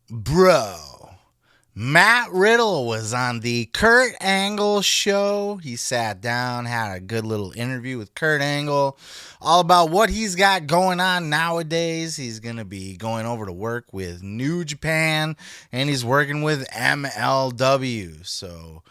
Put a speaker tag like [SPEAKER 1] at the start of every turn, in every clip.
[SPEAKER 1] Bro, Matt Riddle was on the Kurt Angle show. He sat down, had a good little interview with Kurt Angle, all about what he's got going on nowadays. He's going to be going over to work with New Japan, and he's working with MLW. So,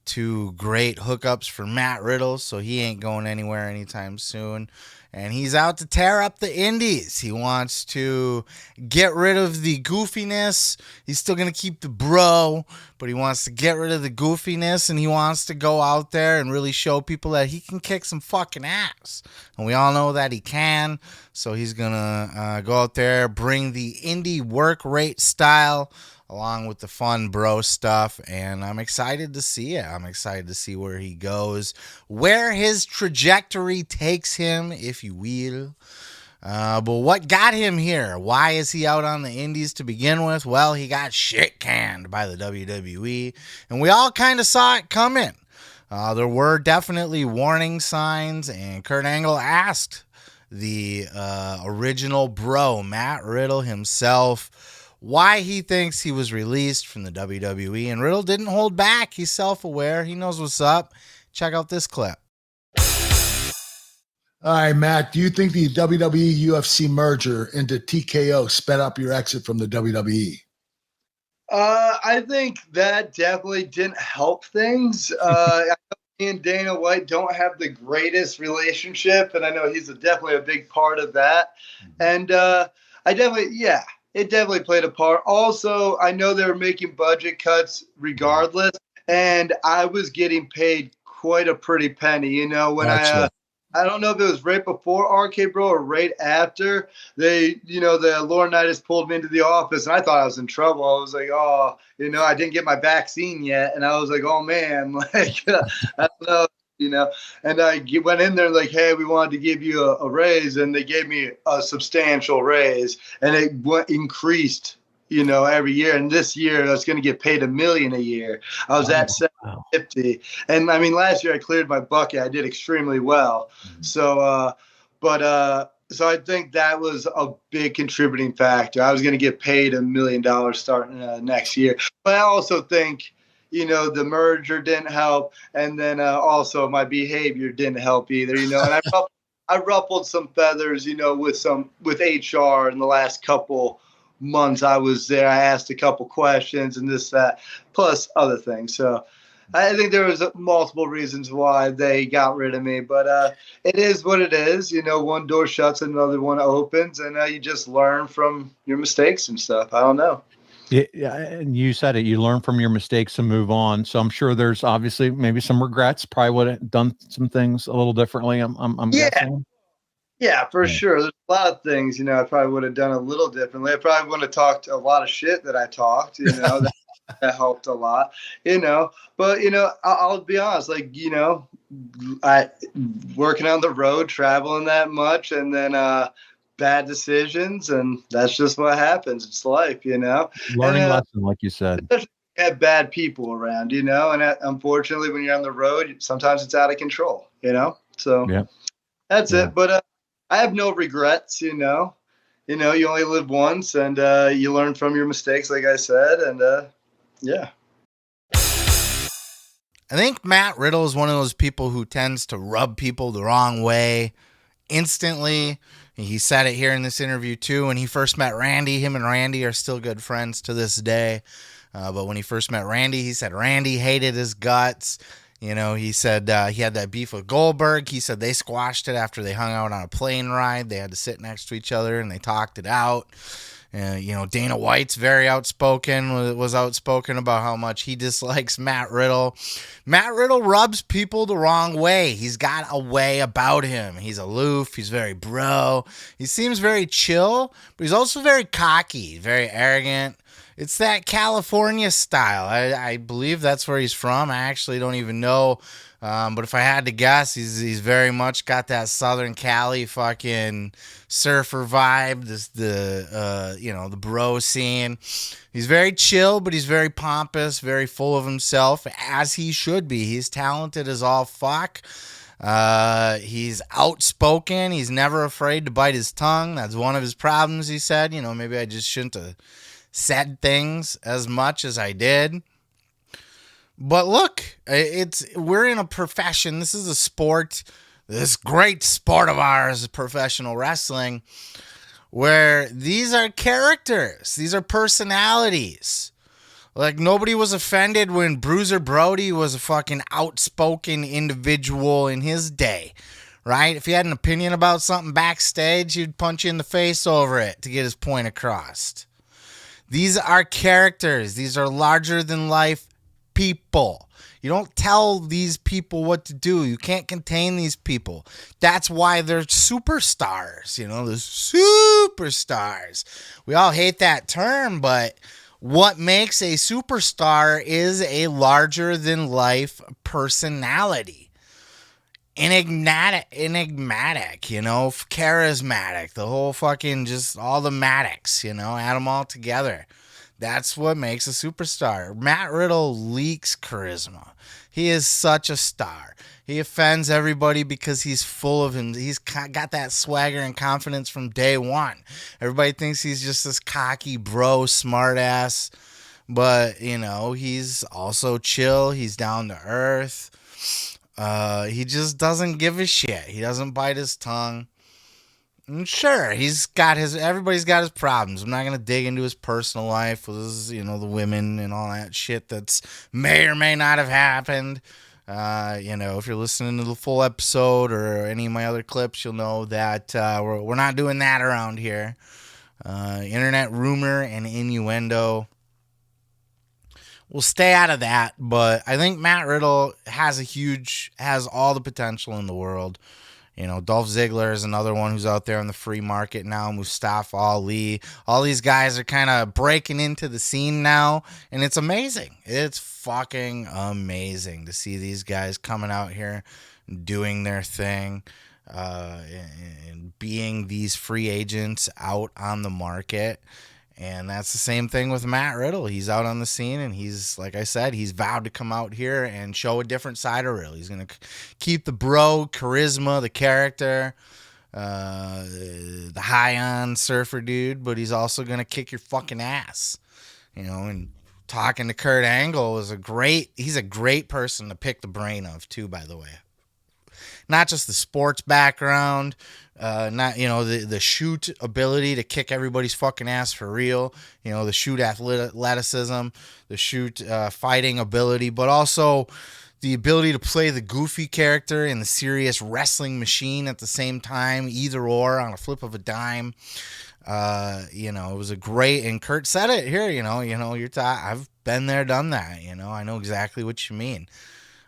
[SPEAKER 1] two great hookups for Matt Riddle, so he ain't going anywhere anytime soon. And he's out to tear up the indies. He wants to get rid of the goofiness. He's still going to keep the bro, but he wants to get rid of the goofiness, and he wants to go out there and really show people that he can kick some fucking ass. And we all know that he can. So he's going to go out there, bring the indie work rate style along with the fun bro stuff, and I'm excited to see it. I'm excited to see where he goes, where his trajectory takes him, if you will. But what got him here? Why is he out on the indies to begin with? Well, he got shit canned by the WWE, and we all kind of saw it coming. There were definitely warning signs, and Kurt Angle asked the original bro, Matt Riddle himself, why he thinks he was released from the WWE, and Riddle didn't hold back. He's self-aware. He knows what's up. Check out this clip.
[SPEAKER 2] All right, Matt, do you think the WWE UFC merger into TKO sped up your exit from the WWE?
[SPEAKER 3] I think that definitely didn't help things. I know me and Dana White don't have the greatest relationship, and I know he's definitely a big part of that. And it definitely played a part. Also, I know they were making budget cuts regardless, and I was getting paid quite a pretty penny. You know, when I don't know if it was right before RK Bro or right after the Laurinaitis pulled me into the office, and I thought I was in trouble. I was like, oh, I didn't get my vaccine yet, and I was like, oh man, like I don't know. And I went in there like, hey, we wanted to give you a raise, and they gave me a substantial raise, and it increased, every year. And this year I was going to get paid $1 million a year. I was at 750, and I mean, last year I cleared my bucket. I did extremely well. So I think that was a big contributing factor. I was going to get paid $1 million starting next year, but I also think, the merger didn't help. And then also my behavior didn't help either, and I ruffled some feathers, with HR in the last couple months I was there. I asked a couple questions and this, that, plus other things. So I think there was multiple reasons why they got rid of me, but it is what it is. One door shuts, another one opens, and you just learn from your mistakes and stuff. I don't know.
[SPEAKER 4] Yeah, and you said it. You learn from your mistakes and move on. So I'm sure there's obviously maybe some regrets. Probably would have done some things a little differently. I'm guessing.
[SPEAKER 3] Yeah, for sure. There's a lot of things, I probably would have done a little differently. I probably wouldn't have talked a lot of shit that I talked, that helped a lot, But, I'll be honest, like, I working on the road, traveling that much, and then bad decisions, and that's just what happens. It's life,
[SPEAKER 4] Learning lesson, like you said.
[SPEAKER 3] Have bad people around, and unfortunately, when you're on the road, sometimes it's out of control, So
[SPEAKER 4] yeah.
[SPEAKER 3] That's it. But I have no regrets, you only live once, and you learn from your mistakes, like I said, and yeah.
[SPEAKER 1] I think Matt Riddle is one of those people who tends to rub people the wrong way instantly. He said it here in this interview too. When he first met Randy, him and Randy are still good friends to this day. But when he first met Randy, he said Randy hated his guts. He said he had that beef with Goldberg. He said they squashed it after they hung out on a plane ride. They had to sit next to each other and they talked it out. Dana White's very outspoken, was outspoken about how much he dislikes Matt Riddle. Matt Riddle rubs people the wrong way. He's got a way about him. He's aloof. He's very bro. He seems very chill, but he's also very cocky, very arrogant. It's that California style. I believe that's where he's from. I actually don't even know. But if I had to guess, he's very much got that Southern Cali fucking surfer vibe. The bro scene. He's very chill, but he's very pompous, very full of himself, as he should be. He's talented as all fuck. He's outspoken. He's never afraid to bite his tongue. That's one of his problems, he said. Maybe I just shouldn't have said things as much as I did. But look, we're in a profession. This is a sport, this great sport of ours, professional wrestling, where these are characters. These are personalities. Like, nobody was offended when Bruiser Brody was a fucking outspoken individual in his day, right? If he had an opinion about something backstage, he'd punch you in the face over it to get his point across. These are characters. These are larger-than-life people. You don't tell these people what to do. You can't contain these people. That's why they're superstars, the superstars. We all hate that term, but what makes a superstar is a larger-than-life personality. Enigmatic, charismatic, the whole fucking, just all the matics, add them all together. That's what makes a superstar. Matt Riddle leaks charisma. He is such a star. He offends everybody because he's full of him. He's got that swagger and confidence from day one. Everybody thinks he's just this cocky bro, smart ass. But, he's also chill. He's down to earth. He just doesn't give a shit. He doesn't bite his tongue. And sure, everybody's got his problems. I'm not going to dig into his personal life with his, the women and all that shit that's may or may not have happened. If you're listening to the full episode or any of my other clips, you'll know that we're not doing that around here. Internet rumor and innuendo. We'll stay out of that, but I think Matt Riddle has all the potential in the world. Dolph Ziggler is another one who's out there on the free market now. Mustafa Ali. All these guys are kind of breaking into the scene now, and it's amazing. It's fucking amazing to see these guys coming out here doing their thing and being these free agents out on the market. And that's the same thing with Matt Riddle. He's out on the scene, and he's, like I said, he's vowed to come out here and show a different side of Riddle. He's going to keep the bro, charisma, the character, the high-on surfer dude, but he's also going to kick your fucking ass. And talking to Kurt Angle he's a great person to pick the brain of, too, by the way. Not just the sports background, the shoot ability to kick everybody's fucking ass for real, the shoot athleticism, the shoot fighting ability, but also the ability to play the goofy character and the serious wrestling machine at the same time, either or on a flip of a dime. It was a great, and Kurt said it here, I've been there, done that, I know exactly what you mean.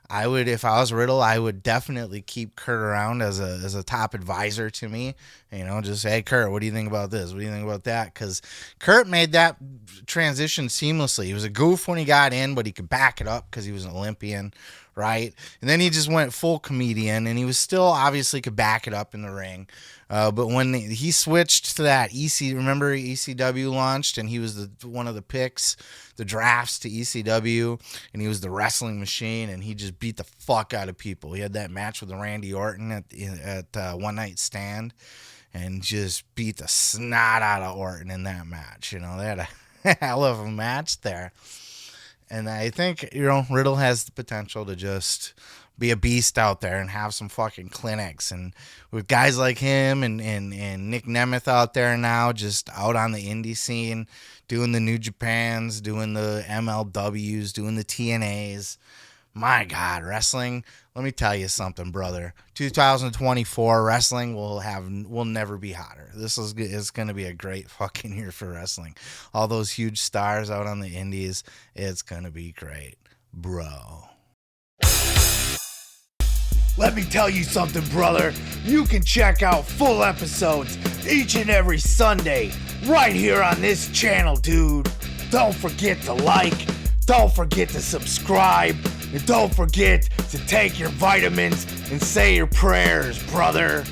[SPEAKER 1] If I was Riddle, I would definitely keep Kurt around as a top advisor to me. Just say, hey, Kurt, what do you think about this? What do you think about that? Because Kurt made that transition seamlessly. He was a goof when he got in, but he could back it up because he was an Olympian, right? And then he just went full comedian, and he was still obviously could back it up in the ring. But when he switched to that remember ECW launched, and he was one of the picks, the drafts to ECW, and he was the wrestling machine, and he just beat the fuck out of people. He had that match with Randy Orton at One Night Stand, and just beat the snot out of Orton in that match. They had a hell of a match there. And I think, Riddle has the potential to just be a beast out there and have some fucking clinics. And with guys like him and Nick Nemeth out there now, just out on the indie scene, doing the New Japans, doing the MLWs, doing the TNAs. My God, wrestling, let me tell you something, brother. 2024, wrestling will never be hotter. This is going to be a great fucking year for wrestling. All those huge stars out on the indies, it's going to be great, bro. Let me tell you something, brother. You can check out full episodes each and every Sunday right here on this channel, dude. Don't forget to like, don't forget to subscribe, and don't forget to take your vitamins and say your prayers, brother.